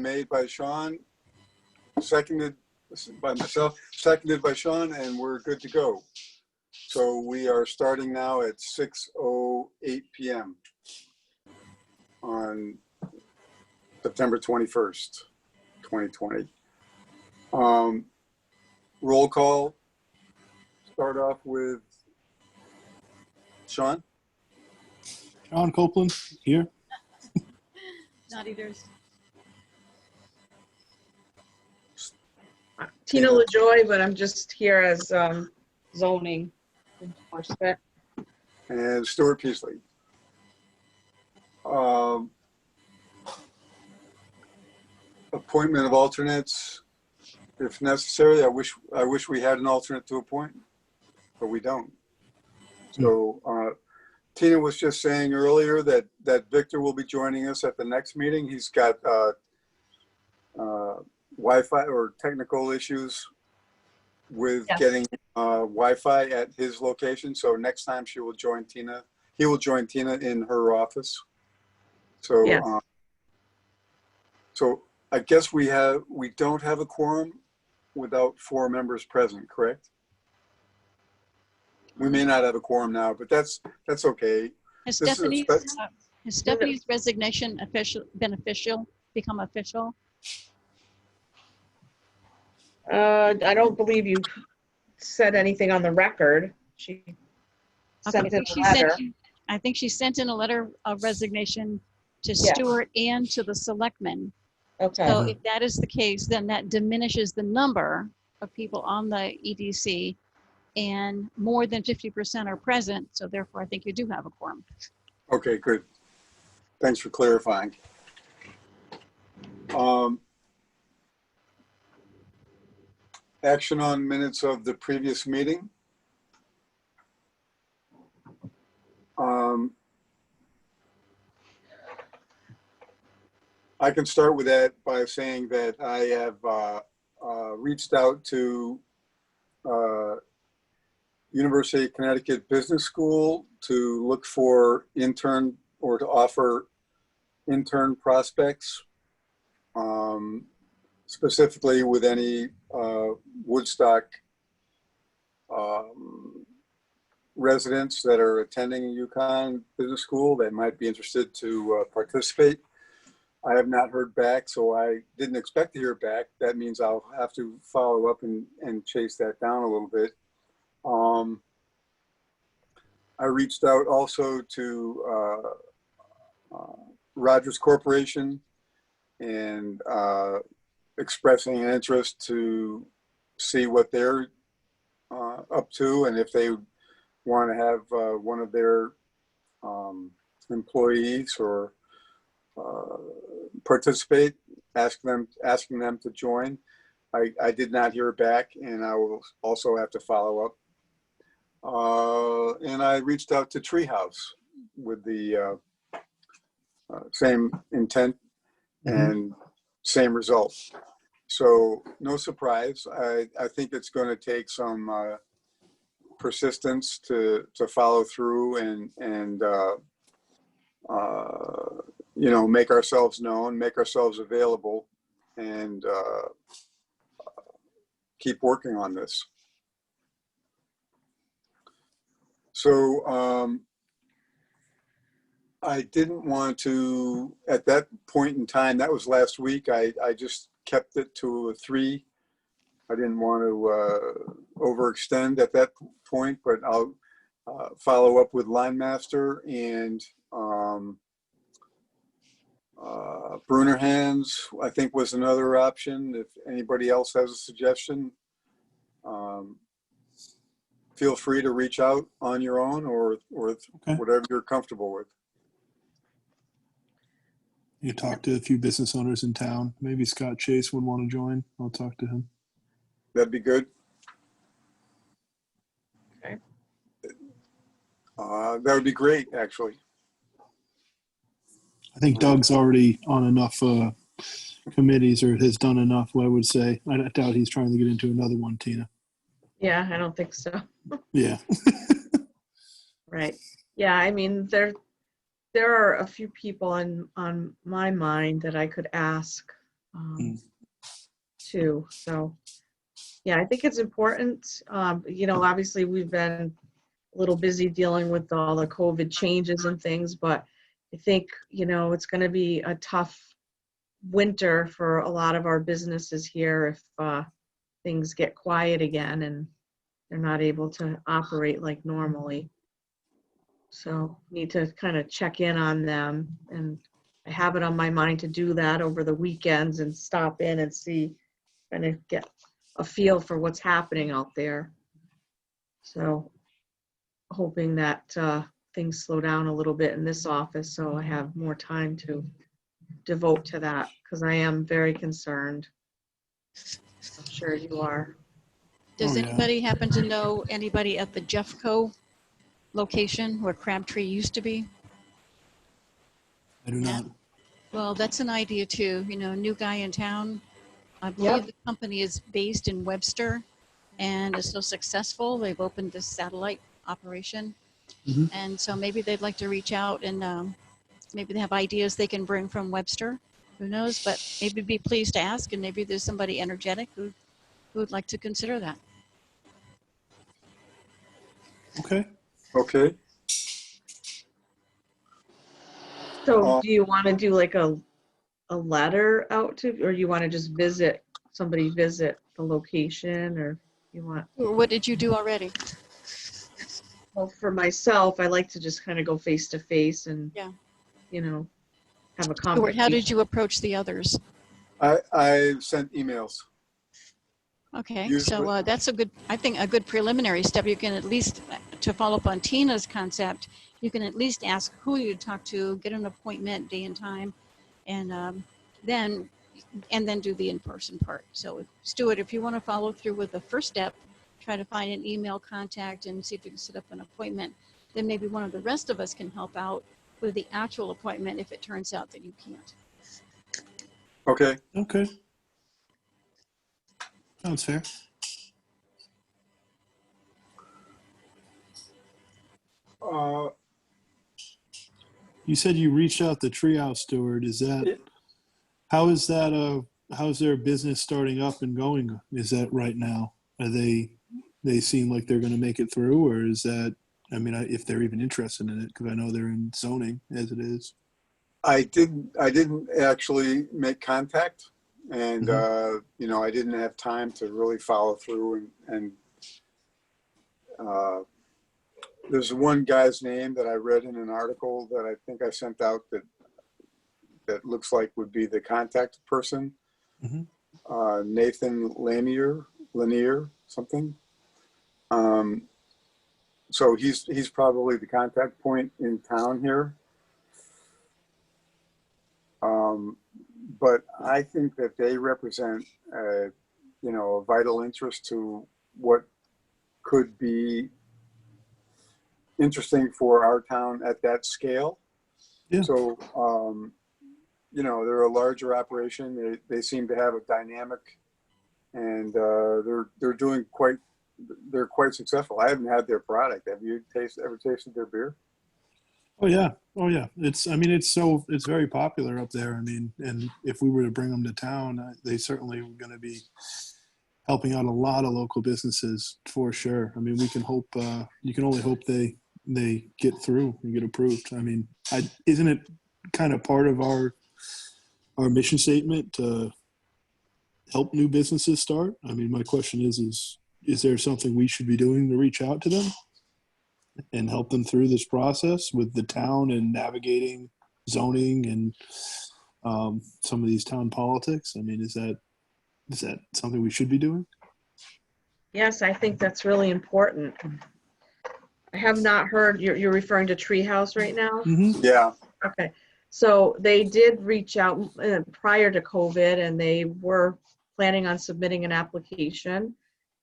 Made by Sean, seconded by myself, seconded by Sean, and we're good to go. So we are starting now at 6:08 p.m. on September 21st, 2020. Roll call. Start off with Sean. Sean Copeland here. Not either's. Tina LaJoy, but I'm just here as zoning enforcement. And Stuart Peasley. Appointment of alternates, if necessary. I wish we had an alternate to appoint, but we don't. So Tina was just saying earlier that Victor will be joining us at the next meeting. He's got Wi-Fi or technical issues with getting Wi-Fi at his location. So next time he will join Tina in her office. So Yes. So I guess we don't have a quorum without 4 members present, correct? We may not have a quorum now, but that's okay. Has This is a Stephanie's resignation become official? I don't believe you said anything on the record. She sent in a letter. I think she sent in a letter of resignation to Yes. Stuart and to the selectmen. Okay. So if that is the case, then that diminishes the number of people on the EDC, and more than 50% are present. So therefore, I think you do have a quorum. Okay, good. Thanks for clarifying. Action on minutes of the previous meeting. I can start with that by saying that I have reached out to University of Connecticut Business School to look for intern or to offer intern prospects, specifically with any Woodstock residents that are attending UConn Business School that might be interested to participate. I have not heard back, so I didn't expect to hear back. That means I'll have to follow up and chase that down a little bit. I reached out also to Rogers Corporation and expressing an interest to see what they're up to and if they want to have one of their employees or participate, asking them to join. I did not hear back, and I will also have to follow up. And I reached out to Treehouse with the same intent and same result. So no surprise. I think it's going to take some persistence to follow through and you know, make ourselves known, make ourselves available, and keep working on this. So I didn't want to, at that point in time, that was last week, I just kept it to a 3. I didn't want to overextend at that point, but I'll follow up with Line Master and Bruner Hands, I think, was another option. If anybody else has a suggestion, feel free to reach out on your own or whatever you're comfortable with. You talk to a few business owners in town. Maybe Scott Chase would want to join. I'll talk to him. That'd be good. Okay. That would be great, actually. I think Doug's already on enough committees or has done enough, I would say. I doubt he's trying to get into another one, Tina. Yeah, I don't think so. Yeah. Right. Yeah, I mean, there are a few people on my mind that I could ask too. So, yeah, I think it's important. Obviously we've been a little busy dealing with all the COVID changes and things, but I think, it's going to be a tough winter for a lot of our businesses here if things get quiet again and they're not able to operate like normally. So need to kind of check in on them, and I have it on my mind to do that over the weekends and stop in and see, kind of get a feel for what's happening out there. So hoping that things slow down a little bit in this office so I have more time to devote to that, because I am very concerned. I'm sure you are. Does Oh, yeah. anybody happen to know anybody at the Jeffco location where Crabtree used to be? I do not. Well, that's an idea too. New guy in town. I believe Yep. the company is based in Webster and is so successful. They've opened this satellite operation. Mhm. And so maybe they'd like to reach out and maybe they have ideas they can bring from Webster. Who knows? But maybe be pleased to ask, and maybe there's somebody energetic who would like to consider that. Okay. Okay. So do you want to do like a letter out to, or you want to just visit the location, or you want? What did you do already? Well, for myself, I like to just kind of go face to face and, Yeah. Have a Stuart, conversation. how did you approach the others? I sent emails. Okay, Usually- so that's I think a good preliminary step. You can at least, to follow up on Tina's concept, you can at least ask who you talk to, get an appointment, day and time, and then do the in-person part. So Stuart, if you want to follow through with the first step, try to find an email contact and see if you can set up an appointment, then maybe one of the rest of us can help out with the actual appointment if it turns out that you can't. Okay. Okay. Sounds fair. You said you reached out to Treehouse, Stewart. How's their business starting up and going? Is that right now? They seem like they're going to make it through, or is that, if they're even interested in it, because I know they're in zoning as it is. I didn't actually make contact, and I didn't have time to really follow through and there's one guy's name that I read in an article that I think I sent out that looks like would be the contact person. Mm-hmm. Nathan Lanier, something. So he's probably the contact point in town here. But I think that they represent, a vital interest to what could be interesting for our town at that scale. Yeah. So, they're a larger operation. They seem to have a dynamic, and they're quite successful. I haven't had their product. Have you ever tasted their beer? Oh yeah. It's very popular up there. And if we were to bring them to town, they certainly were going to be helping out a lot of local businesses for sure. We can hope, you can only hope they get through and get approved. Isn't it kind of part of our mission statement to help new businesses start? My question is there something we should be doing to reach out to them and help them through this process with the town and navigating zoning and some of these town politics? Is that something we should be doing? Yes, I think that's really important. I have not heard, you're referring to Treehouse right now? Mm-hmm. Yeah. Okay, so they did reach out prior to COVID, and they were planning on submitting an application,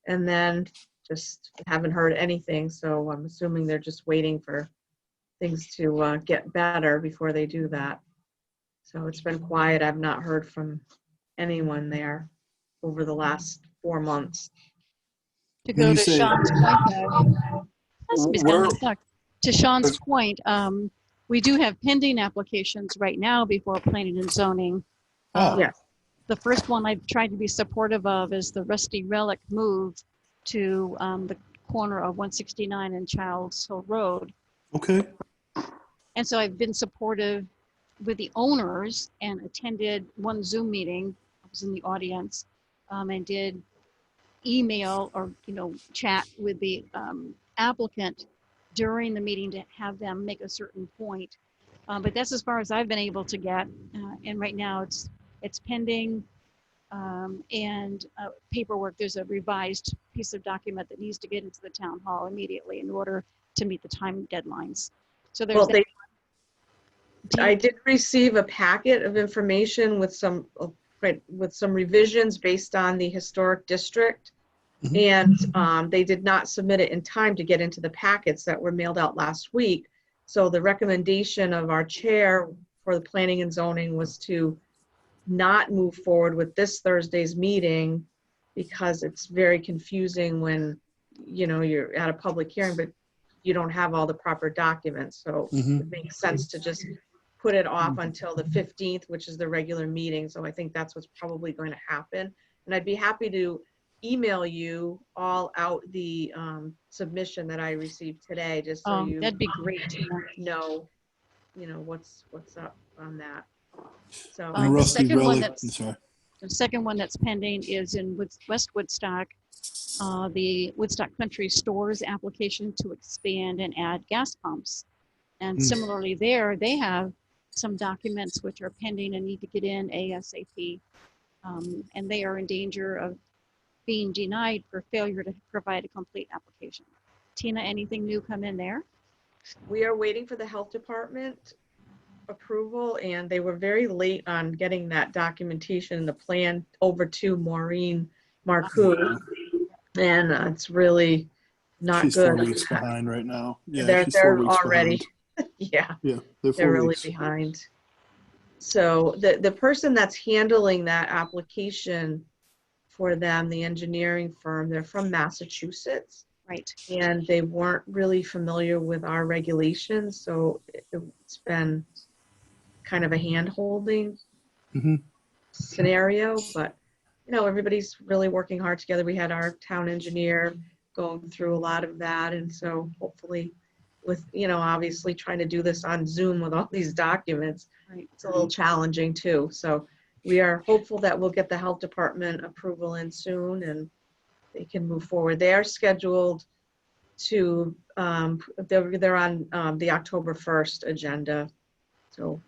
and then just haven't heard anything. So I'm assuming they're just waiting for things to get better before they do that. So it's been quiet. I've not heard from anyone there over the last 4 months. To When go you to say- Sean's point, somebody's got Where- me stuck. To Sean's point, we do have pending applications right now before planning and zoning. Oh. Yes. The first one I've tried to be supportive of is the Rusty Relic move to the corner of 169 and Childs Hill Road. Okay. And so I've been supportive with the owners and attended one Zoom meeting. I was in the audience and did email or, chat with the applicant during the meeting to have them make a certain point. But that's as far as I've been able to get. And right now it's pending and paperwork. There's a revised piece of document that needs to get into the town hall immediately in order to meet the time deadlines. So there's Well, that. I did receive a packet of information with some revisions based on the historic district. And they did not submit it in time to get into the packets that were mailed out last week. So the recommendation of our chair for the planning and zoning was to not move forward with this Thursday's meeting because it's very confusing when, you're at a public hearing, but you don't have all the proper documents. So it makes sense to just put it off until the 15th, which is the regular meeting. So I think that's what's probably going to happen. And I'd be happy to email you all out the submission that I received today, just so you that'd be great. know, what's up on that. So And the the Rusty second one Relic. that's- I'm sorry. The second one that's pending is in West Woodstock, the Woodstock Country Stores application to expand and add gas pumps. And similarly there, they have some documents which are pending and need to get in ASAP. And they are in danger of being denied for failure to provide a complete application. Tina, anything new come in there? we are waiting for the health department approval, and they were very late on getting that documentation and the plan over to Maureen Marcoux. And it's really not She's good. 4 weeks behind right now. Yeah, they're she's 4 they're weeks already, behind. yeah, Yeah, they're 4 they're really weeks. behind. So the person that's handling that application for them, the engineering firm, they're from Massachusetts. Right. And they weren't really familiar with our regulations, so it's been kind of a hand-holding scenario, but everybody's really working hard together. We had our town engineer going through a lot of that, and so hopefully with, obviously trying to do this on Zoom with all these documents, Right. it's a little challenging too. So we are hopeful that we'll get the health department approval in soon and they can move forward. They are scheduled to, they're on the October 1st agenda. So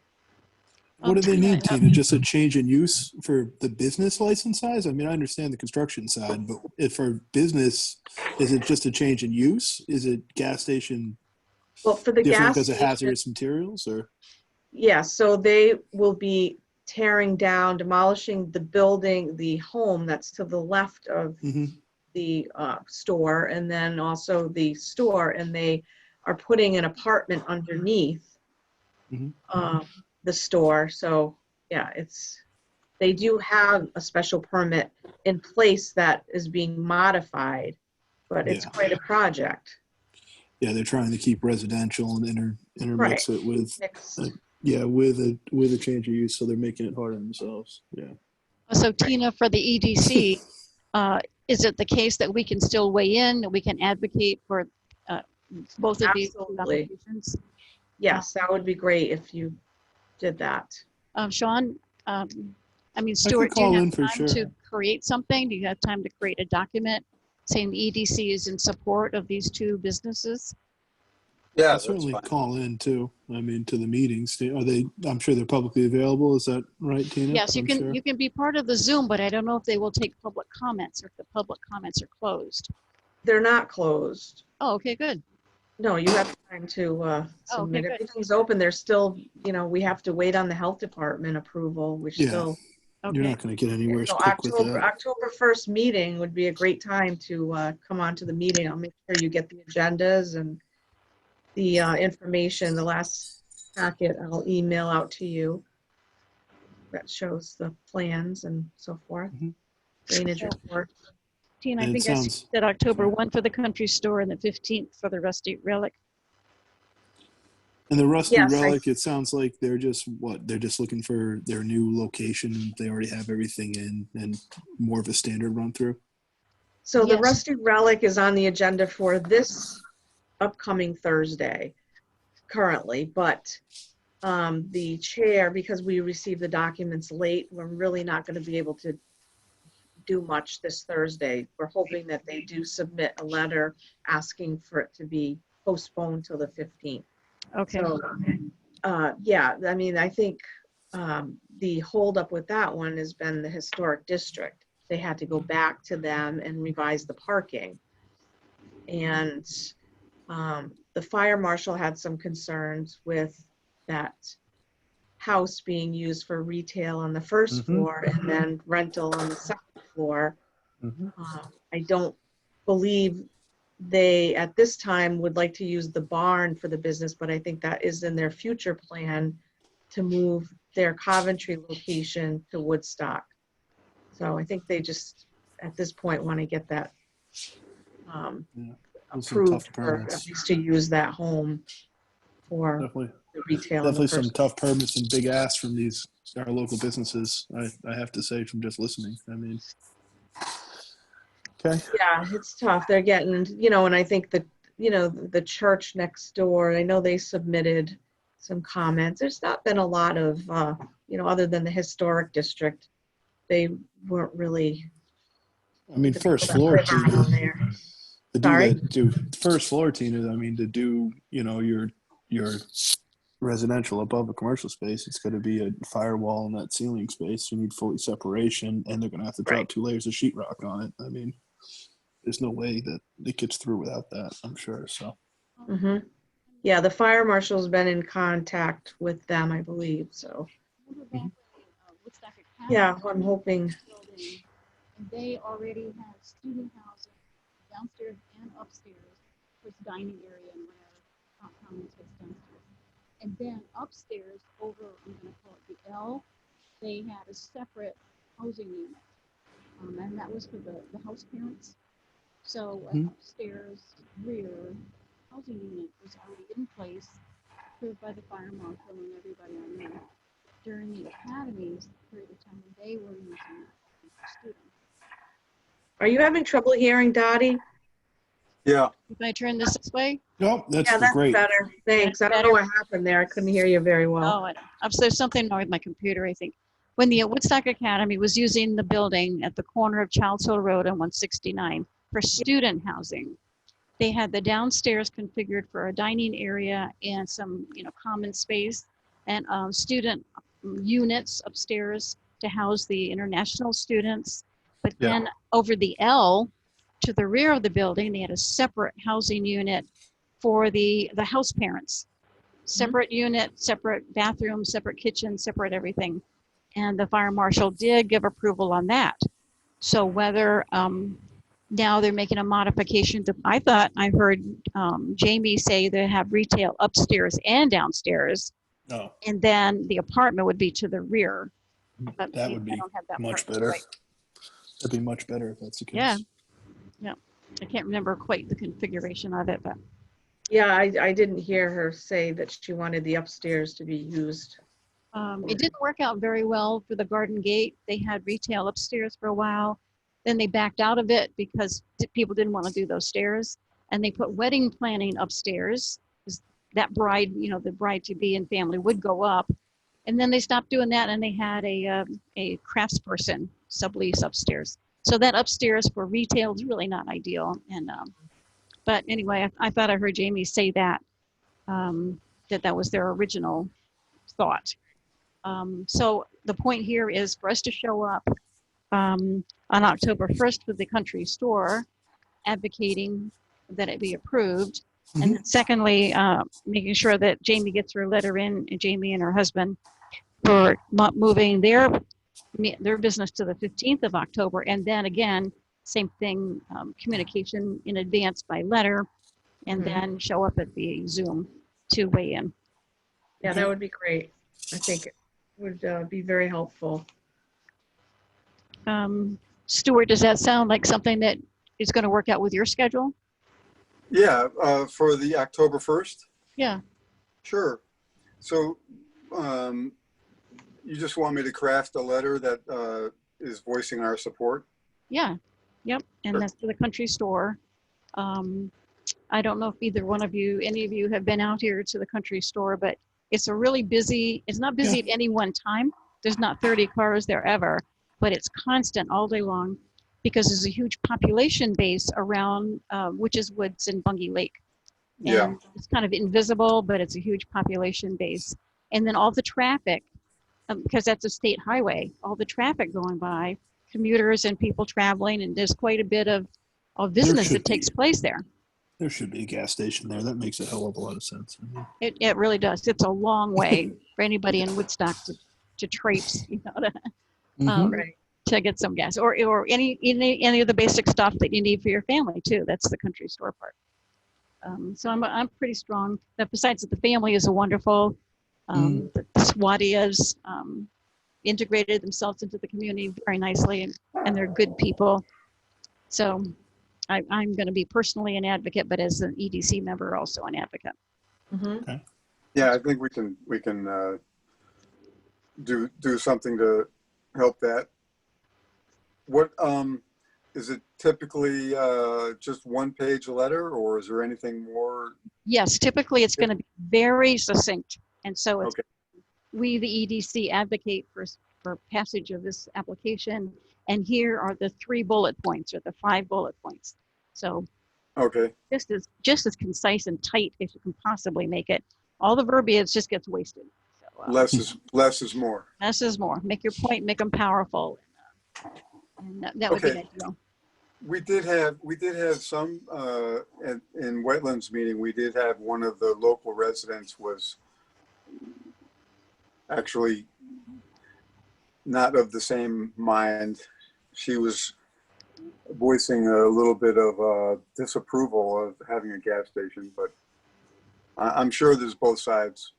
What do they Tina, need, Tina? Just a change in use for the business license size? I mean, I understand the construction side, but if for business, is it just a change in use? Is it gas station well, for the different gas because of station, hazardous materials or? yeah, so they will be tearing down, demolishing the building, the home that's to the left of the store, and then also the store, and they are putting an apartment underneath the store. So yeah, they do have a special permit in place that is being modified, but it's quite a project. Yeah, they're trying to keep residential and intermix it with with a change of use, so they're making it hard on themselves. Yeah. So Tina, for the EDC, is it the case that we can still weigh in, that we can advocate for both of these Absolutely. applications? Yes, that would be great if you did that. Sean, I mean, Stuart, do call you in have for time sure. to create something? Do you have time to create a document saying the EDC is in support of these two businesses? Yeah, I'll that's certainly fine. call in too. I mean, to the meetings. Are they? I'm sure they're publicly available. Is that right, Tina? Yes, you I'm can. sure. You can be part of the Zoom, but I don't know if they will take public comments or if the public comments are closed. They're not closed. Oh, okay, good. No, you have time to submit. good. Everything's open. There's still, we have to wait on the health department approval, which Yeah. still. Okay. You're not going to get anywhere So quick with that. October 1st meeting would be a great time to come on to the meeting. I'll make sure you get the agendas and the information. The last packet I'll email out to you that shows the plans and so forth. Drainage report. Tina, I And it think I sounds- said October 1 for the country store and the 15th for the Rusty Relic. And the Rusty Yes, Relic, it sounds like they're just they're just looking for their new location. They already have everything in and more of a standard run through. So the Yes. Rusty Relic is on the agenda for this upcoming Thursday currently, but the chair, because we received the documents late, we're really not going to be able to do much this Thursday. We're hoping that they do submit a letter asking for it to be postponed till the 15th. Okay. So, yeah, I mean, I think the holdup with that one has been the historic district. They had to go back to them and revise the parking. And the fire marshal had some concerns with that house being used for retail on the first floor and then rental on the second floor. I don't believe they, at this time, would like to use the barn for the business, but I think that is in their future plan to move their Coventry location to Woodstock. So I think they just, at this point, want to get that Those some tough approved for at permits. least to use that home for Definitely, the retail. on the definitely some first. tough permits and big ass from our local businesses. I have to say, from just listening. I mean, okay. Yeah, it's tough. They're getting, and I think that, the church next door, I know they submitted some comments. There's not been a lot of, other than the historic district, they weren't really. I mean, the first people floor, that live around Tina. there. To Sorry? do first floor, Tina. I mean, to do your residential above a commercial space, it's going to be a firewall in that ceiling space. You need fully separation, and they're going to have to drop Right. 2 layers of sheetrock on it. I mean, there's no way that it gets through without that. I'm sure. So Mm-hmm. Yeah, the fire marshal's been in contact with them, I believe, so. Woodstock Academy Yeah, I'm hoping. building, and they already have student housing downstairs and upstairs, with dining area and whatever, common space downstairs. And then upstairs, over, I'm gonna call it the L, they had a separate housing unit. And that was for the house parents. So an upstairs rear housing unit was already in place, approved by the fire marshal and everybody on there during the academy's period of time when they were using it for students. Are you having trouble hearing, Dottie? Yeah, If I turn this way, no, that's Yeah, that's great. better. Thanks. I don't know what happened there. I couldn't hear you very well. so there's something wrong with my computer, I think. When the Woodstock Academy was using the building at the corner of Childs Hill Road and 169 for student housing, they had the downstairs configured for a dining area and some, common space and student units upstairs to house the international students. But Yeah. then over the L to the rear of the building, they had a separate housing unit for the house parents. Separate unit, separate bathroom, separate kitchen, separate everything. And the fire marshal did give approval on that. So whether now they're making a modification to, I thought I heard Jamie say they have retail upstairs and downstairs, No, and then the apartment would be to the rear. But that I would be don't have that much part better. right. That'd be much better if that's the case. Yeah. I can't remember quite the configuration of it, but Yeah, I didn't hear her say that she wanted the upstairs to be used. it didn't work out very well for the Garden Gate. They had retail upstairs for a while. Then they backed out of it because people didn't want to do those stairs. And they put wedding planning upstairs. Because that bride, the bride-to-be and family would go up. And then they stopped doing that and they had a craftsperson sublease upstairs. So that upstairs for retail is really not ideal. And but anyway, I thought I heard Jamie say that that was their original thought. So the point here is for us to show up on October 1st with the country store, advocating that it be approved. And then secondly, making sure that Jamie gets her letter in, Jamie and her husband, for moving their business to the 15th of October. And then again, same thing, communication in advance by letter, and then show up at the Zoom to weigh in. Yeah, that would be great. I think it would be very helpful. Stuart, does that sound like something that is going to work out with your schedule? yeah, for the October 1st. Yeah. Sure. So, you just want me to craft a letter that is voicing our support? Yeah, yep, and Sure. that's to the country store. I don't know if either one of you, any of you have been out here to the country store, but it's a really busy, it's not busy Yeah. at any one time. There's not 30 cars there ever, but it's constant all day long because there's a huge population base around Witches Woods and Bungie Lake. Yeah. And it's kind of invisible, but it's a huge population base. And then all the traffic, because that's a state highway, all the traffic going by, commuters and people traveling, and there's quite a bit of business should that takes be. place there. There should be a gas station there. That makes a hell of a lot of sense. I mean, It really does. It's a long way for anybody in Woodstock to traipse, you know, Right. to get some gas or any of the basic stuff that you need for your family too. That's the country store part. So I'm pretty strong. But besides that, the family is a wonderful. The Swadias integrated themselves into the community very nicely, and they're good people. So I'm going to be personally an advocate, but as an EDC member, also an advocate. Mm-hmm. Yeah, I think we can do something to help that. What is it typically just one page letter, or is there anything more? Yes, typically it's going to be very succinct, and so it's, Okay. we, the EDC, advocate for passage of this application, and here are the 3 bullet points or the 5 bullet points. So Okay. just as concise and tight as you can possibly make it. All the verbiage just gets wasted. So, Less is more. less is more. Make your point, make them powerful, and that would be Okay. ideal. We did have some in wetlands meeting. We did have one of the local residents was actually not of the same mind. She was voicing a little bit of disapproval of having a gas station, but I'm sure there's both sides,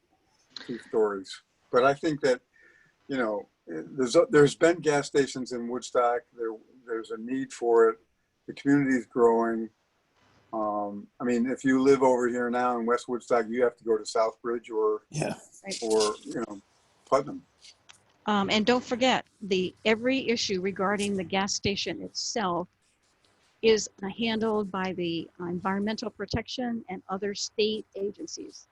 2 stories. But I think that, you know, there's been gas stations in Woodstock. There's a need for it. The community is growing. I mean, if you live over here now in West Woodstock, you have to go to Southbridge or yeah. you know, Putnam. And don't forget, every issue regarding the gas station itself is handled by the Environmental Protection and other state agencies.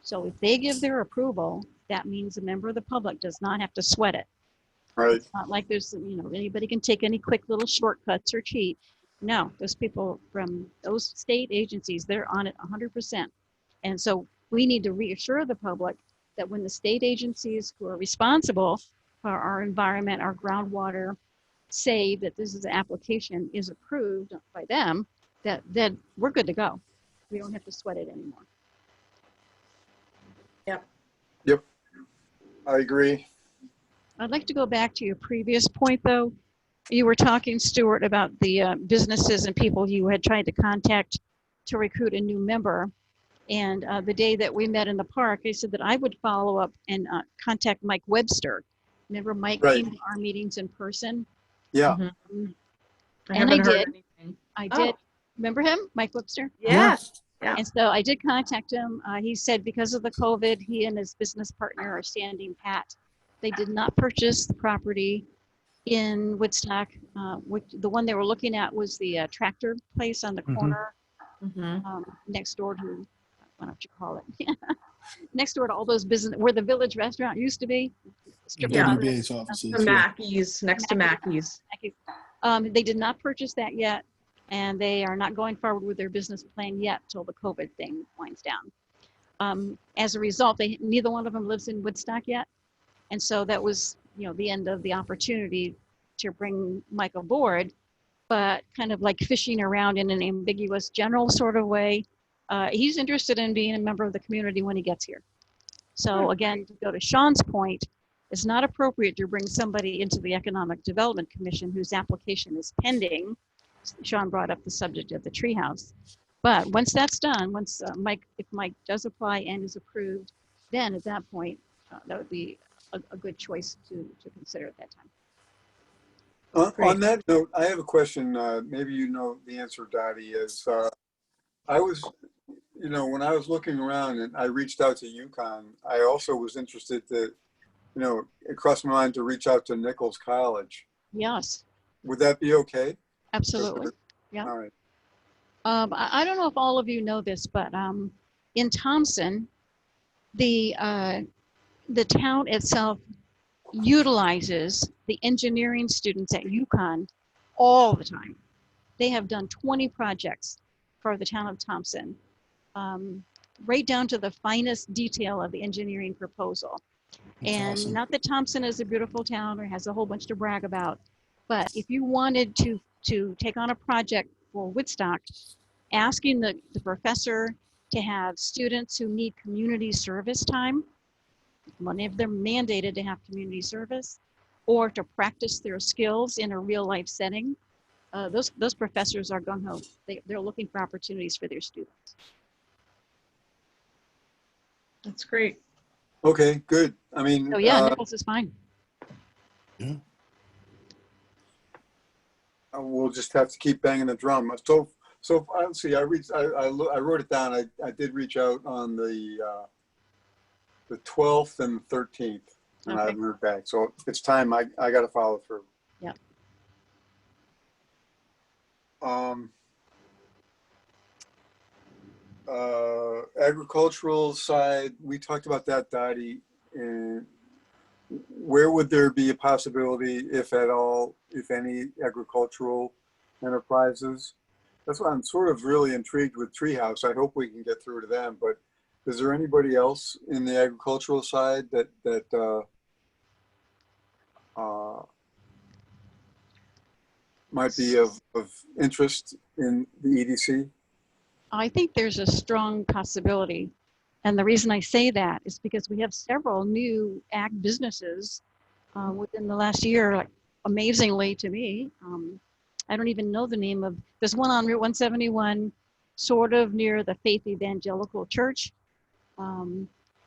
So if they give their approval, that means a member of the public does not have to sweat it. Right. It's not like there's, you know, anybody can take any quick little shortcuts or cheat. No, those people from those state agencies, they're on it 100%. And so we need to reassure the public that when the state agencies who are responsible for our environment, our groundwater, say that this is an application is approved by them, that then we're good to go. We don't have to sweat it anymore. Yep. I agree. I'd like to go back to your previous point, though. You were talking, Stuart, about the businesses and people you had tried to contact to recruit a new member. And the day that we met in the park, I said that I would follow up and contact Mike Webster. Remember, Mike Right. came to our meetings in person. Yeah. And I haven't heard did. anything. I Oh. did. Remember him, Mike Webster? Yeah. Yeah. And so I did contact him. He said because of the COVID, he and his business partner are standing pat. They did not purchase the property in Woodstock. The one they were looking at was the tractor place on the Mhm. corner Mm-hmm. next door to, what don't you call it? Next door to all those business, where the Village Restaurant used to be. Strip Yeah. mall. WBA's offices. The Yeah. Mackey's, next to Mackey's. They did not purchase that yet, and they are not going forward with their business plan yet till the COVID thing winds down. As a result, neither one of them lives in Woodstock yet, and so that was, you know, the end of the opportunity to bring Mike aboard, but kind of like fishing around in an ambiguous general sort of way. He's interested in being a member of the community when he gets here. So again, to go to Sean's point, it's not appropriate to bring somebody into the Economic Development Commission whose application is pending. Sean brought up the subject of the treehouse. But once that's done, once if Mike does apply and is approved, then at that point, that would be a good choice to consider at that time. On that note, I have a question. Maybe you know the answer, Dottie. Is I was, you know, when I was looking around and I reached out to UConn, I also was interested to, you know, it crossed my mind to reach out to Nichols College. Yes, Would that be okay? absolutely. Yeah. All right. I don't know if all of you know this, but in Thompson, the town itself utilizes the engineering students at UConn all the time. They have done 20 projects for the town of Thompson, right down to the finest detail of the engineering proposal. That's And awesome. not that Thompson is a beautiful town or has a whole bunch to brag about, but if you wanted to take on a project for Woodstock, asking the professor to have students who need community service time, many of them mandated to have community service, or to practice their skills in a real life setting, those professors are gung-ho. They're looking for opportunities for their students. That's great. Okay, good. I mean, So yeah, Nichols is fine. Yeah. we'll just have to keep banging the drum. So let's see. I wrote it down. I did reach out on the 12th and 13th, and I Okay. haven't heard back. So it's time. I got to follow through. Yep. Agricultural side, we talked about that, Dottie. And where would there be a possibility, if at all, if any, agricultural enterprises? That's why I'm sort of really intrigued with Treehouse. I hope we can get through to them. But is there anybody else in the agricultural side that might be of interest in the EDC? I think there's a strong possibility. And the reason I say that is because we have several new ag businesses within the last year, like, amazingly to me. I don't even know the name of, there's one on Route 171, sort of near the Faith Evangelical Church,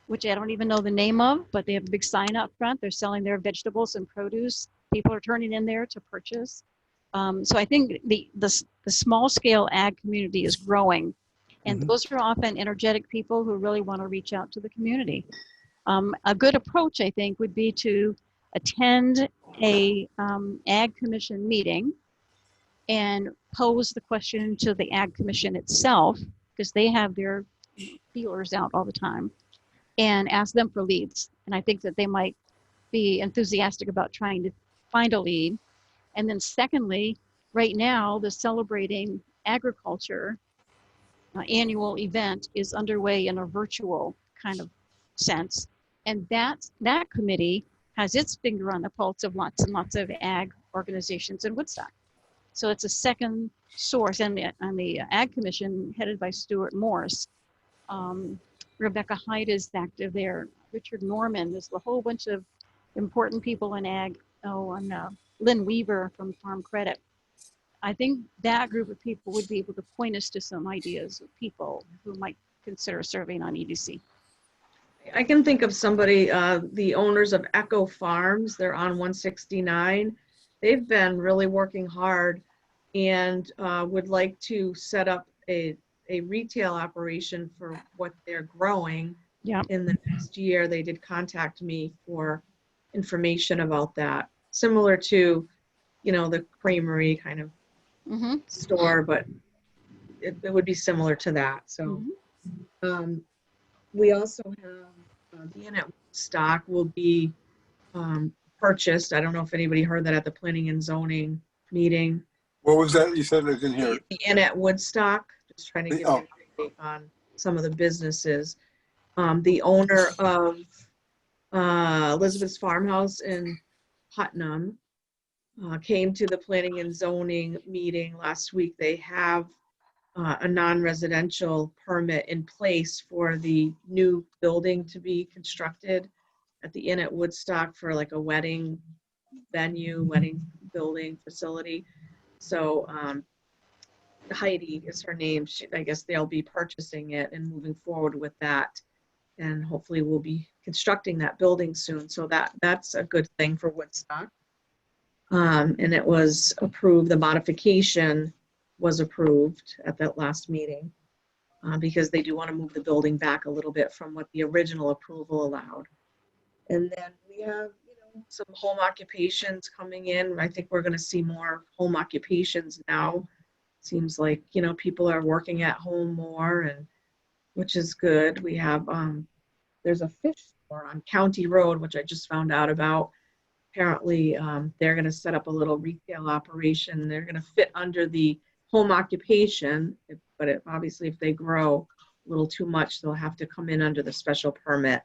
which I don't even know the name of, but they have a big sign up front. They're selling their vegetables and produce. People are turning in there to purchase. So I think the small scale ag community is growing, and those are often energetic people who really want to reach out to the community. A good approach, I think, would be to attend a ag commission meeting and pose the question to the ag commission itself, because they have their feelers out all the time, and ask them for leads. And I think that they might be enthusiastic about trying to find a lead. And then secondly, right now, the Celebrating Agriculture annual event is underway in a virtual kind of sense. And that committee has its finger on the pulse of lots and lots of ag organizations in Woodstock. So it's a second source. And on the Ag Commission, headed by Stuart Morse, Rebecca Hyde is active there. Richard Norman, there's a whole bunch of important people in ag. Lynn Weaver from Farm Credit. I think that group of people would be able to point us to some ideas of people who might consider serving on EDC. I can think of somebody, the owners of Echo Farms, they're on 169. They've been really working hard and would like to set up a retail operation for what they're growing. Yeah. In the next year. They did contact me for information about that. Similar to, the creamery kind of store, but it would be similar to that. So we also have the Inn at Woodstock will be purchased. I don't know if anybody heard that at the planning and zoning meeting. What was that? You said I didn't hear it. The Inn at Woodstock, just trying to give you an update on some of the businesses. The owner of Elizabeth's Farmhouse in Putnam came to the planning and zoning meeting last week. They have a non-residential permit in place for the new building to be constructed at the Inn at Woodstock for like a wedding venue, wedding building facility. So Heidi is her name. I guess they'll be purchasing it and moving forward with that. And hopefully we'll be constructing that building soon. So that's a good thing for Woodstock. And it was approved, the modification was approved at that last meeting. because they do want to move the building back a little bit from what the original approval allowed. And then we have, some home occupations coming in. I think we're going to see more home occupations now. Seems like, people are working at home more, and which is good. We have, there's a fish store on County Road, which I just found out about. Apparently, they're going to set up a little retail operation. They're going to fit under the home occupation, but obviously if they grow a little too much, they'll have to come in under the special permit.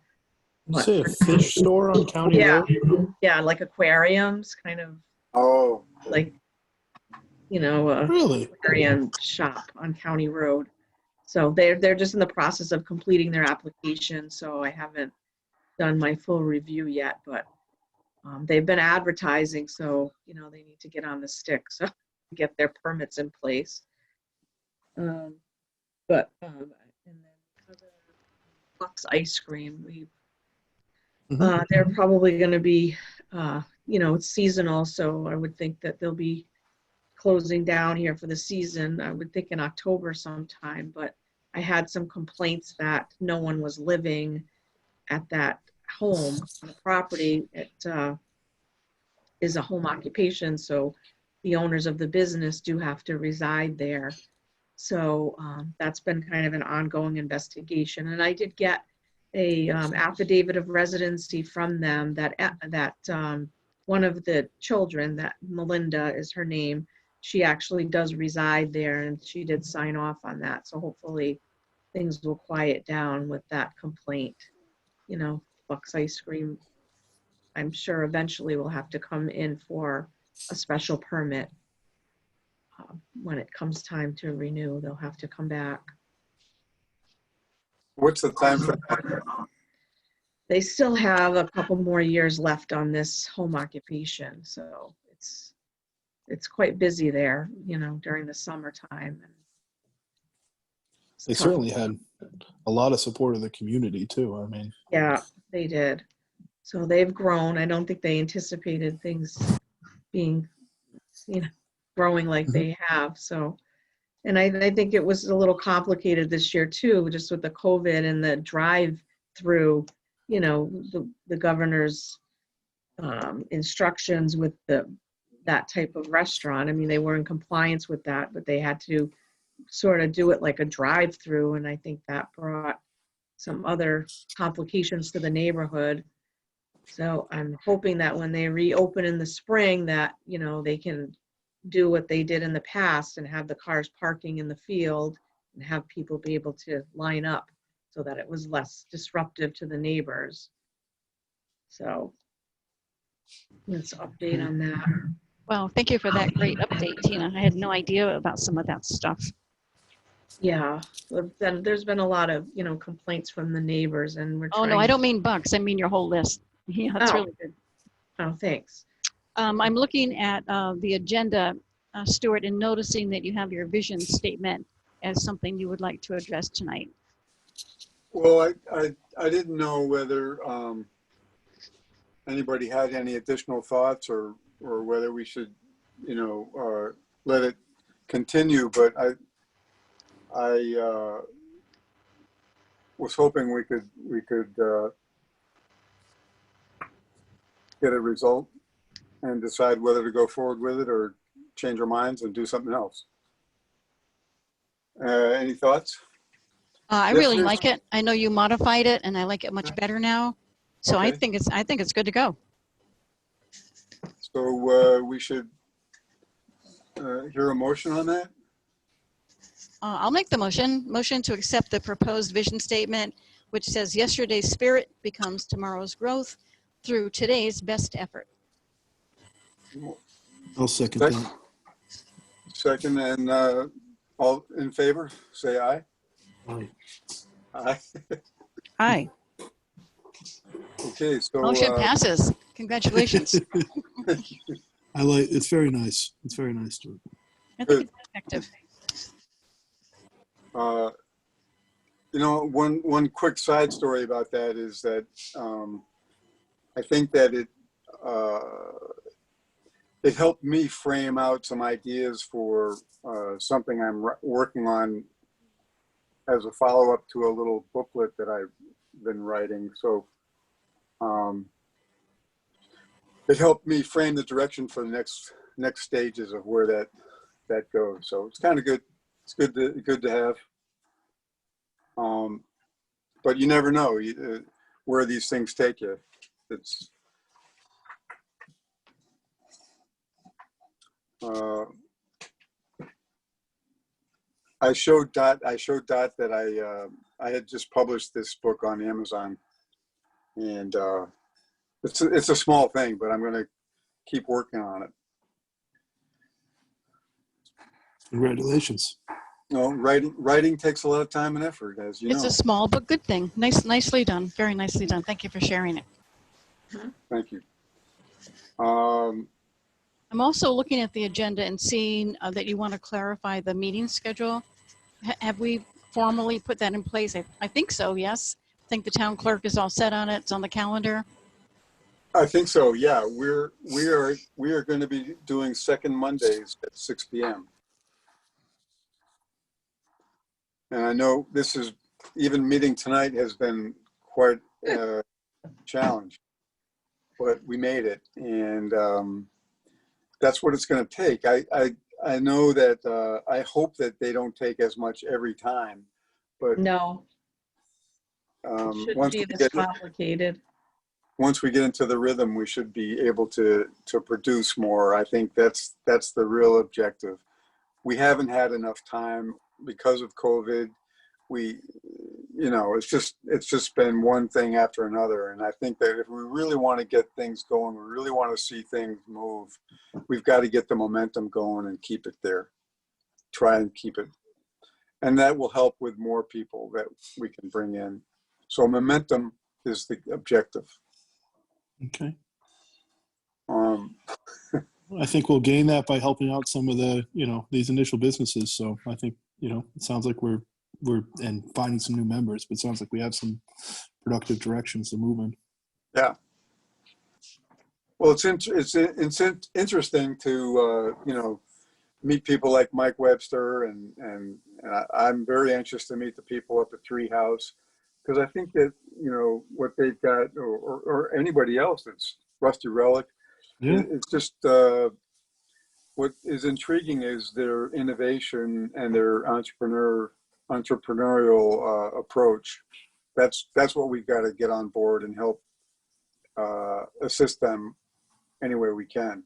You say a fish store on County Yeah, Road? yeah, like aquariums, kind of Oh, like, a Really? aquarium shop on County Road. So they're just in the process of completing their application. So I haven't done my full review yet, but they've been advertising. So, they need to get on the stick. So get their permits in place. And then other Bucks Ice Cream, they're probably going to be, it's seasonal, so I would think that they'll be closing down here for the season. I would think in October sometime, but I had some complaints that no one was living at that home on the property. It is a home occupation, so the owners of the business do have to reside there. So that's been kind of an ongoing investigation. And I did get a affidavit of residency from them that one of the children, that Melinda is her name, she actually does reside there, and she did sign off on that. So hopefully things will quiet down with that complaint. Bucks Ice Cream, I'm sure eventually will have to come in for a special permit. When it comes time to renew, they'll have to come back. what's the time frame? They still have a couple more years left on this home occupation, so it's quite busy there, during the summertime. They certainly had a lot of support of the community too. I mean, Yeah, they did. So they've grown. I don't think they anticipated things being, growing like they have. So, and I think it was a little complicated this year too, just with the COVID and the drive-through, the governor's instructions with that type of restaurant. I mean, they were in compliance with that, but they had to sort of do it like a drive-through, and I think that brought some other complications to the neighborhood. So I'm hoping that when they reopen in the spring that, they can do what they did in the past and have the cars parking in the field and have people be able to line up so that it was less disruptive to the neighbors. So let's update on that. Well, thank you for that great update, Tina. I had no idea about some of that stuff. Yeah, then there's been a lot of, complaints from the neighbors, and we're Oh, trying. no, I don't mean Bucks. I mean your whole list. Yeah, that's really good. Oh, thanks. I'm looking at the agenda, Stuart, and noticing that you have your vision statement as something you would like to address tonight. Well, I didn't know whether anybody had any additional thoughts or whether we should, let it continue. But I was hoping we could get a result and decide whether to go forward with it or change our minds and do something else. Any thoughts? I Yes, really please. like it. I know you modified it, and I like it much better now. So I Okay. think it's good to go. So we should hear a motion on that. I'll make the motion to accept the proposed vision statement, which says yesterday's spirit becomes tomorrow's growth through today's best effort. I'll second Second. that. Second, and all in favor, say aye. Aye. Aye. Aye. Okay, so Motion passes. Congratulations. I like. It's very nice. It's very nice, Stuart. I think it's effective. one quick side story about that is that I think that it helped me frame out some ideas for something I'm working on as a follow-up to a little booklet that I've been writing. So it helped me frame the direction for the next stages of where that goes. So it's kind of good. It's good to have. But you never know where these things take you. It's I showed Dot that I had just published this book on Amazon, and it's a small thing, but I'm going to keep working on it. Congratulations. No, writing takes a lot of time and effort, as you It's know. a small but good thing. Nicely done. Very nicely done. Thank you for sharing it. Thank you. I'm also looking at the agenda and seeing that you want to clarify the meeting schedule. Have we formally put that in place? I think so, yes. I think the town clerk is all set on it. It's on the calendar. I think so. Yeah, we are going to be doing second Mondays at 6 p.m. And I know this is, even meeting tonight has been quite a challenge, but we made it, and that's what it's going to take. I know that I hope that they don't take as much every time, but No, it shouldn't be this complicated. once we get into the rhythm, we should be able to produce more. I think that's the real objective. We haven't had enough time because of COVID. It's just been one thing after another. And I think that if we really want to get things going, we really want to see things move, we've got to get the momentum going and keep it there. Try and keep it. And that will help with more people that we can bring in. So momentum is the objective. Okay. I I think we'll gain that by helping out some of the, these initial businesses. So I think, it sounds like we're and finding some new members, but it sounds like we have some productive directions to move in. Yeah. Well, it's interesting to meet people like Mike Webster, and I'm very anxious to meet the people up at Treehouse, because I think that what they've got, or anybody else that's Rusty Relic, Yeah. it's just what is intriguing is their innovation and their entrepreneurial approach. That's what we've got to get on board and help assist them any way we can.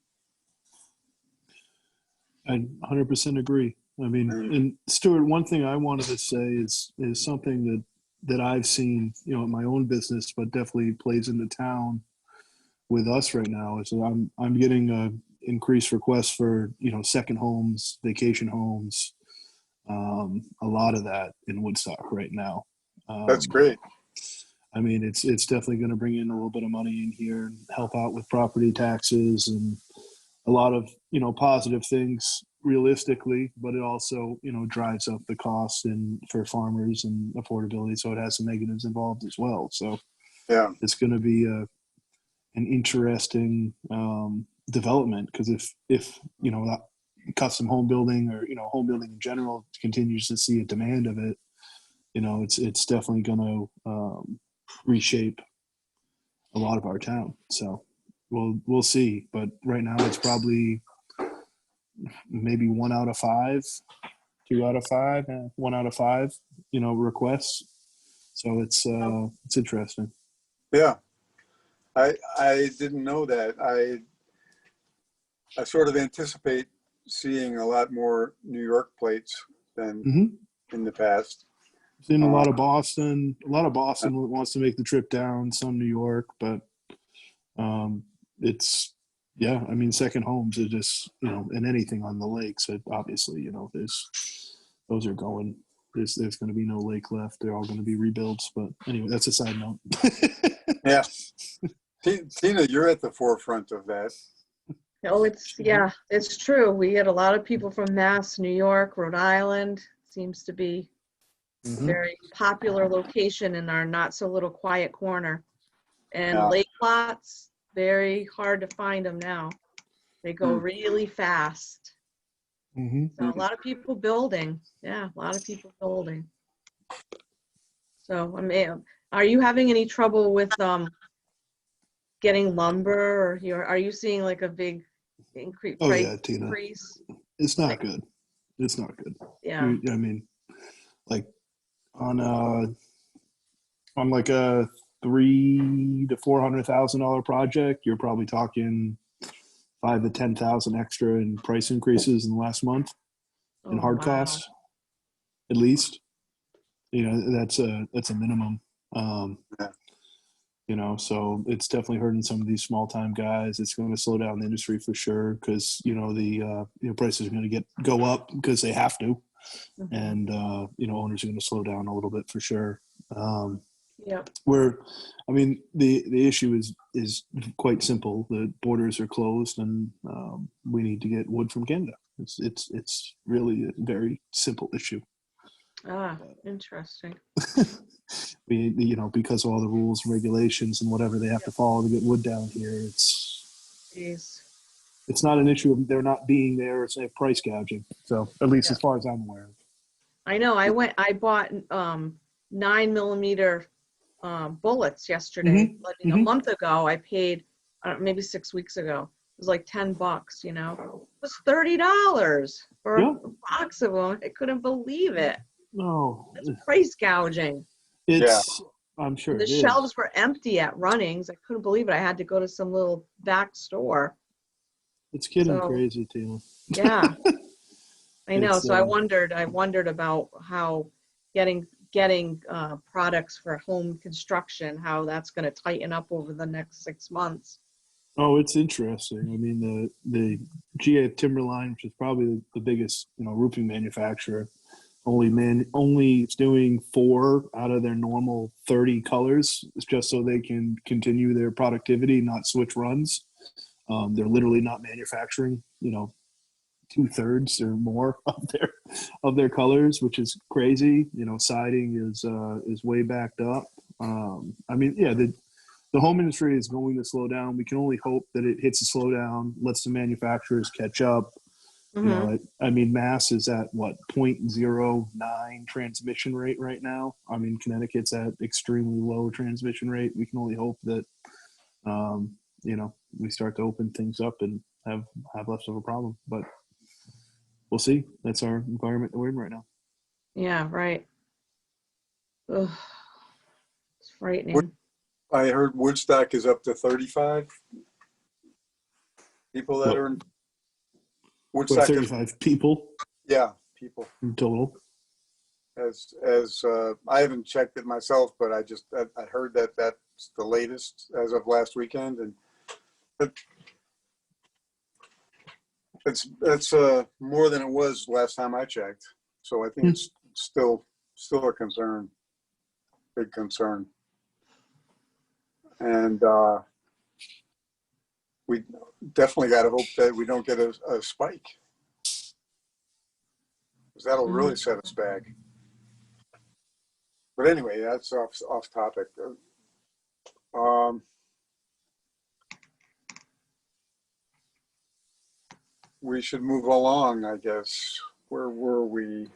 I 100% agree. I mean, and Stuart, one thing I wanted to say is something that I've seen, in my own business, but definitely plays into town with us right now, is that I'm getting increased requests for, second homes, vacation homes, a lot of that in Woodstock right now. That's great. I mean, it's definitely going to bring in a little bit of money in here and help out with property taxes and a lot of, positive things realistically, but it also, drives up the cost and for farmers and affordability. So it has some negatives involved as well. So yeah, it's going to be an interesting development, because if custom home building or, home building in general continues to see a demand of it, it's definitely going to reshape a lot of our town. So we'll see, but right now it's probably maybe 1 out of 5, 2 out of 5, 1 out of 5, requests. So it's interesting. Yeah, I didn't know that. I sort of anticipate seeing a lot more New York plates than in the past. Seen a lot of Boston. A lot of Boston wants to make the trip down. Some New York, but it's I mean, second homes are just and anything on the lakes. Obviously, those are going. There's going to be no lake left. They're all going to be rebuilds. But anyway, that's a side note. Yeah, Tina, you're at the forefront of that. Oh, it's true. We get a lot of people from Mass, New York, Rhode Island. Seems to be very popular location in our not so little quiet corner. And lake lots, very hard to find them now. They go really fast. So a lot of people building. Yeah, a lot of people building. So, I mean, are you having any trouble with getting lumber, or are you seeing like a big increase, Oh price yeah, Tina, increase? it's not Like, good. It's not good. yeah. I mean, like on like a $300,000 to $400,000 project, you're probably talking 5 to 10,000 extra in price increases in the last month in Oh, hard wow. costs, at least. That's a minimum. Um, Yeah. So it's definitely hurting some of these small time guys. It's going to slow down the industry for sure because the prices are going to go up because they have to, Mhm. and owners are going to slow down a little bit for sure. Yep. The issue is quite simple. The borders are closed, and we need to get wood from Canada. It's really a very simple issue. Ah, interesting. Because of all the rules and regulations and whatever they have to follow to get wood down here, Jeez. it's not an issue of there not being there. It's a price gouging. So at least Yeah. as far as I'm aware. I know. I bought 9mm bullets yesterday. Like, a Mhm. month ago, I paid maybe 6 weeks ago. It was like $10. It was $30 for Yeah. a box of them. I couldn't believe it. No, That's price gouging. I'm sure And the it is. shelves were empty at Runnings. I couldn't believe it. I had to go to some little back store. It's getting So, crazy, Tina. yeah, I know. It's, So I wondered about how getting products for home construction, how that's going to tighten up over the next 6 months. Oh, it's interesting. I mean, the GA Timberline, which is probably the biggest, roofing manufacturer, only is doing 4 out of their normal 30 colors, just so they can continue their productivity, not switch runs. They're literally not manufacturing, 2/3 or more of their colors, which is crazy. Siding is way backed up. The home industry is going to slow down. We can only hope that it hits a slowdown, lets the manufacturers catch up. Mm-hmm. Mass is at what, 0.09 transmission rate right now. Connecticut's at extremely low transmission rate. We can only hope that, we start to open things up and have less of a problem. But we'll see. That's our environment that we're in right now. Yeah, right. Ugh, it's frightening. I heard Woodstock is up to 35 people that are in Woodstock. 35 people People in total. as I haven't checked it myself, but I heard that that's the latest as of last weekend, and that's more than it was last time I checked. So I think it's still a concern, big concern, and we definitely got to hope that we don't get a spike, because that'll really set us back. But anyway, that's off topic. We should move along, I guess. Where were we?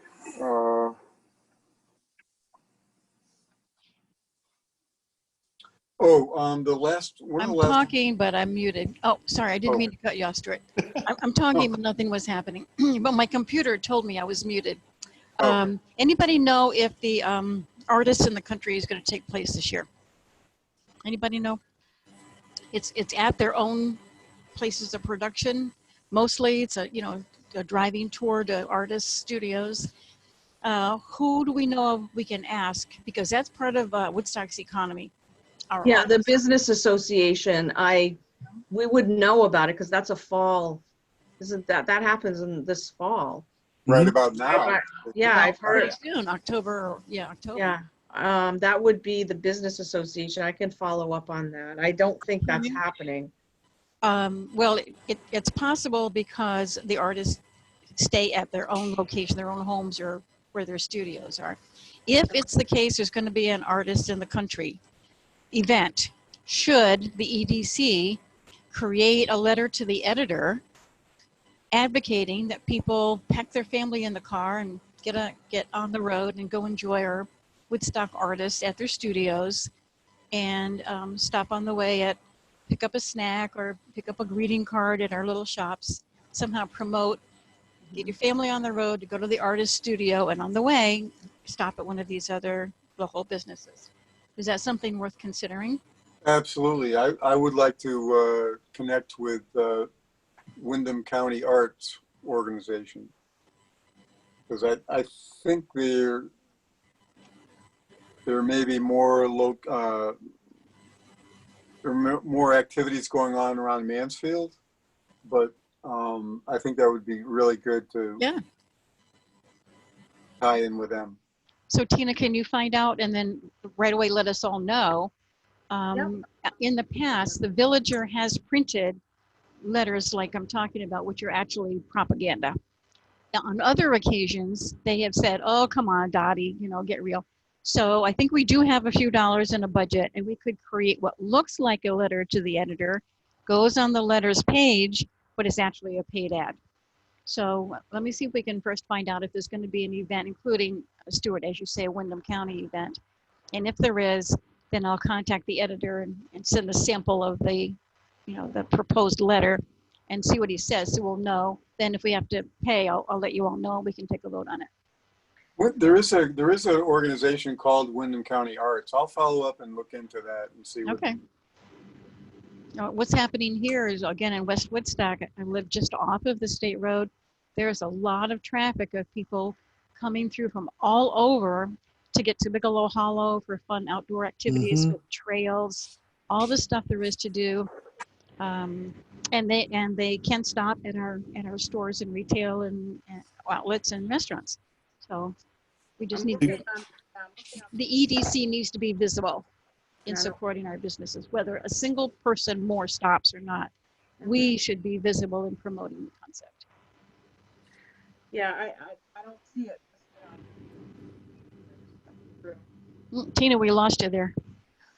The last one of I'm the last. talking, but I'm muted. Oh, sorry, I didn't Oh. mean to cut you off, Stuart. I'm talking, but nothing was happening. But my computer told me I was muted. Anybody know if the artists in the country is going to take place this year? Anybody know? It's at their own places of production. Mostly, it's a driving tour to artists' studios. Who do we know of we can ask? Because that's part of Woodstock's economy. Yeah, the business association. We would know about it because that's a fall. Isn't that happens in this fall? Right about now. Yeah, I've heard. Pretty soon, October. Yeah, October. Yeah, that would be the business association. I can follow up on that. I don't think that's happening. Well, it's possible because the artists stay at their own location, their own homes, or where their studios are. If it's the case, there's going to be an artist in the country event. Should the EDC create a letter to the editor advocating that people pack their family in the car and get on the road and go enjoy our Woodstock artists at their studios and stop on the way at pick up a snack or pick up a greeting card at our little shops, somehow promote, get your family on the road to go to the artist studio, and on the way, stop at one of these other local businesses. Is that something worth considering? Absolutely. I would like to connect with Wyndham County Arts Organization, because I think there may be more more activities going on around Mansfield, but I think that would be really good to Yeah. tie in with them. So Tina, can you find out and then right away let us all know? In the past, the Villager has printed letters like I'm talking about, which are actually propaganda. Now, on other occasions, they have said, oh, come on, Dottie, you know, get real. So I think we do have a few dollars in a budget, and we could create what looks like a letter to the editor, goes on the letters page, but it's actually a paid ad. So let me see if we can first find out if there's going to be an event, including Stuart, as you say, a Wyndham County event. And if there is, then I'll contact the editor and send a sample of the, you know, the proposed letter and see what he says. So we'll know. Then if we have to pay, I'll let you all know. We can take a vote on it. There is an organization called Wyndham County Arts. I'll follow up and look into that and see. Okay. What's happening here is, again, in West Woodstock, I live just off of the state road. There's a lot of traffic of people coming through from all over to get to Bigelow Hollow for fun outdoor activities with trails, all the stuff there is to do. And they can stop at our stores and retail and outlets and restaurants. So we just need to, the EDC needs to be visible in supporting our businesses, whether a single person more stops or not. We should be visible in promoting the concept. Yeah, I don't see it. Tina, we lost you there.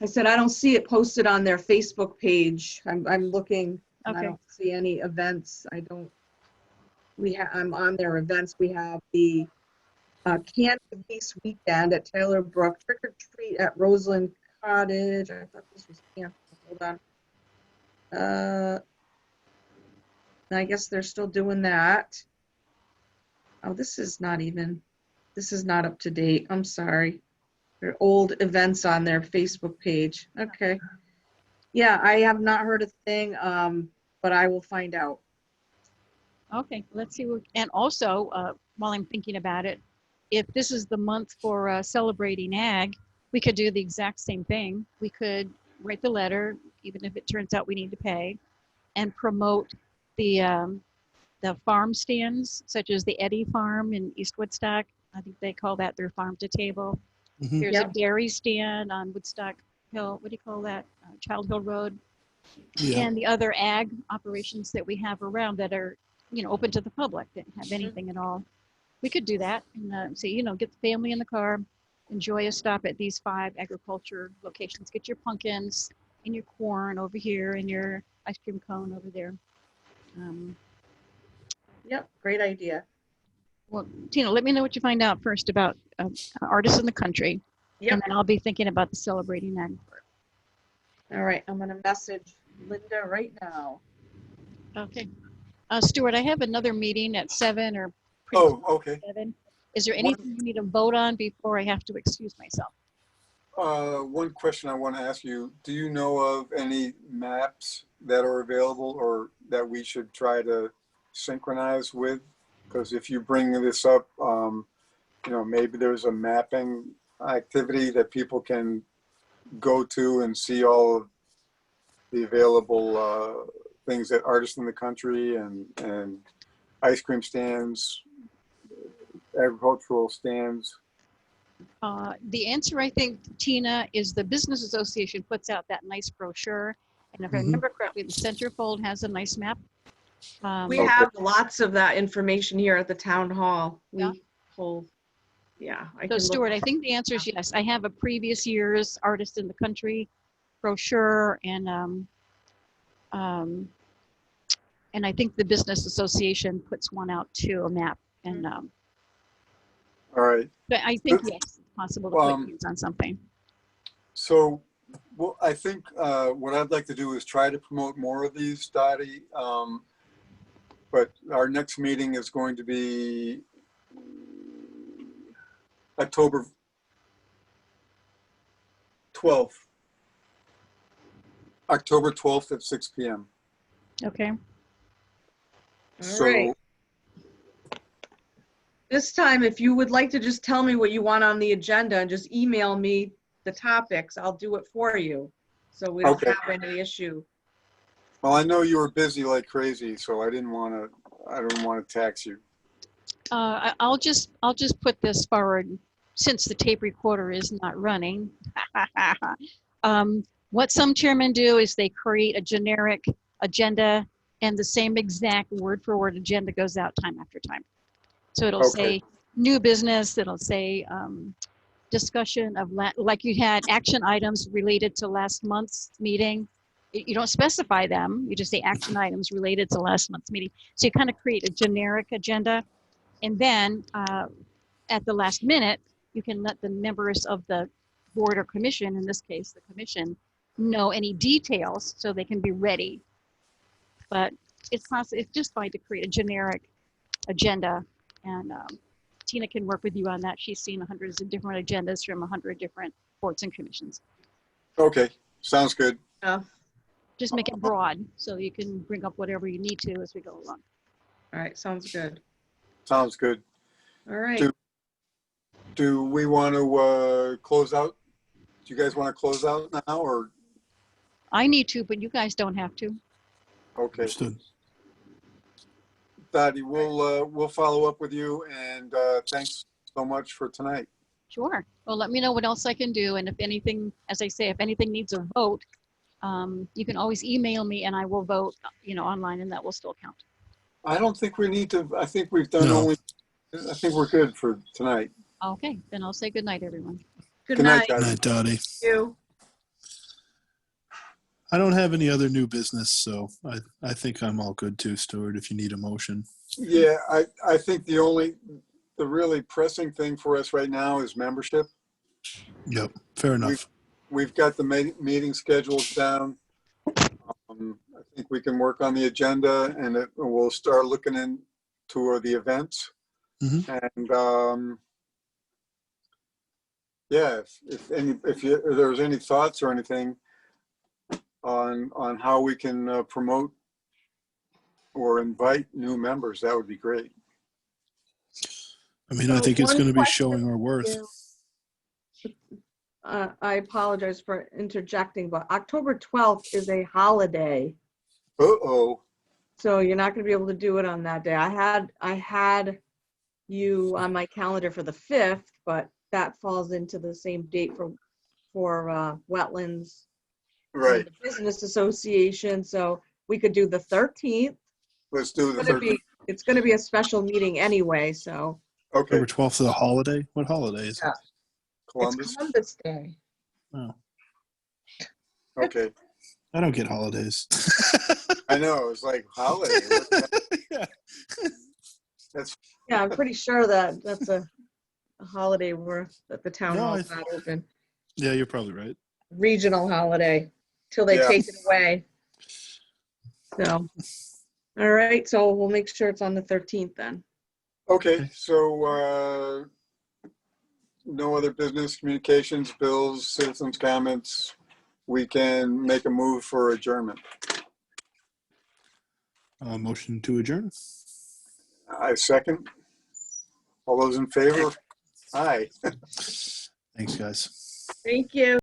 I said, I don't see it posted on their Facebook page. I'm looking, and I Okay. don't see any events. I'm on their events. We have the Candy Beast Weekend at Taylor Brook, Trick or Treat at Roseland Cottage. I thought this was canceled. Hold on. I guess they're still doing that. Oh, this is not up to date. I'm sorry. There are old events on their Facebook page. Okay. Yeah, I have not heard a thing, but I will find out. Okay, let's see. And also, while I'm thinking about it, if this is the month for celebrating ag, we could do the exact same thing. We could write the letter, even if it turns out we need to pay, and promote the farm stands, such as the Eddy Farm in East Woodstock. I think they call that their farm to table. There's a dairy stand on Woodstock Hill. What do you call that? Child Hill Road. Yeah. And the other ag operations that we have around that are, you know, open to the public, that have anything at all. We could do that and say, you know, get the family in the car, enjoy a stop at these 5 agriculture locations. Get your pumpkins and your corn over here and your ice cream cone over there. Yep, great idea. Well, Tina, let me know what you find out first about artists in the country. Yep. And then I'll be thinking about the celebrating ag. All right, I'm going to message Linda right now. Okay. Stuart, I have another meeting at 7 or Oh, okay. 7. Is there anything you need to vote on before I have to excuse myself? One question I want to ask you, do you know of any maps that are available or that we should try to synchronize with? Because if you bring this up, you know, maybe there's a mapping activity that people can go to and see all of the available things that artists in the country and ice cream stands, agricultural stands. The answer, I think, Tina, is the Business Association puts out that nice brochure. And if I remember correctly, the Centerfold has a nice map. We have lots of that information here at the town hall. Yeah. So Stuart, I think the answer is yes. I have a previous year's artist in the country brochure, and I think the Business Association puts one out too, a map. And All right. but I think yes, possible to put Um, hands on something. So, well, I think what I'd like to do is try to promote more of these, Dottie. But our next meeting is going to be October 12th. October 12th at 6 p.m. Okay. All So, right. This time, if you would like to just tell me what you want on the agenda and just email me the topics, I'll do it for you. So we don't Okay. have any issue. well, I know you were busy like crazy, so I didn't want to tax you. I'll just put this forward since the tape recorder is not running. What some chairmen do is they create a generic agenda and the same exact word for word agenda goes out time after time. So it'll Okay. say new business, it'll say discussion of, like you had action items related to last month's meeting. You don't specify them, you just say action items related to last month's meeting. So you kind of create a generic agenda. And then at the last minute, you can let the members of the board or commission, in this case, the commission, know any details so they can be ready. But it's just fine to create a generic agenda, and Tina can work with you on that. She's seen hundreds of different agendas from 100 different boards and commissions. Okay. Sounds good. Just make it broad so you can bring up whatever you need to as we go along. All right, sounds good. Sounds good. All right. Do we want to close out? Do you guys want to close out now or? I need to, but you guys don't have to. Okay. Understood. Dottie, we'll follow up with you, and thanks so much for tonight. Sure. Well, let me know what else I can do. And if anything, as I say, if anything needs a vote, you can always email me and I will vote, online, and that will still count. I don't think we need to, I think we've done No. I think we're good for tonight. Okay, then I'll say good night, everyone. Good night. Good Dottie. night, Dottie. You. I don't have any other new business, so I think I'm all good too, Stuart, if you need a motion. Yeah, I think the really pressing thing for us right now is membership. Yep, fair enough. We've got the meeting schedules down. I think we can work on the agenda, and we'll start looking into the events. And yeah, if there's any thoughts or anything on how we can promote or invite new members, that would be great. I mean, I think it's One going to be question showing our worth. I apologize for interjecting, but October 12th is a holiday. Uh-oh. So you're not going to be able to do it on that day. I had you on my calendar for the 5th, but that falls into the same date for wetlands. Right. And the business association. So we could do the 13th. Let's do the It's gonna 13th. it's going to be a special meeting anyway. So Okay. October 12th is a holiday? What holiday is it? Yeah. Columbus. it's Columbus Day. Oh, Okay. I don't get holidays. I know. It's like holiday. Yeah. That's Yeah, I'm pretty sure that's a holiday that the town No, hall's not open. Yeah, you're probably right. Regional holiday till they Yeah. take it away. So, all right. So we'll make sure it's on the 13th then. okay. So no other business communications, bills, citizens comments. We can make a move for adjournment. Motion to adjourn. I second. All those in favor? Aye. Thanks, guys. Thank you.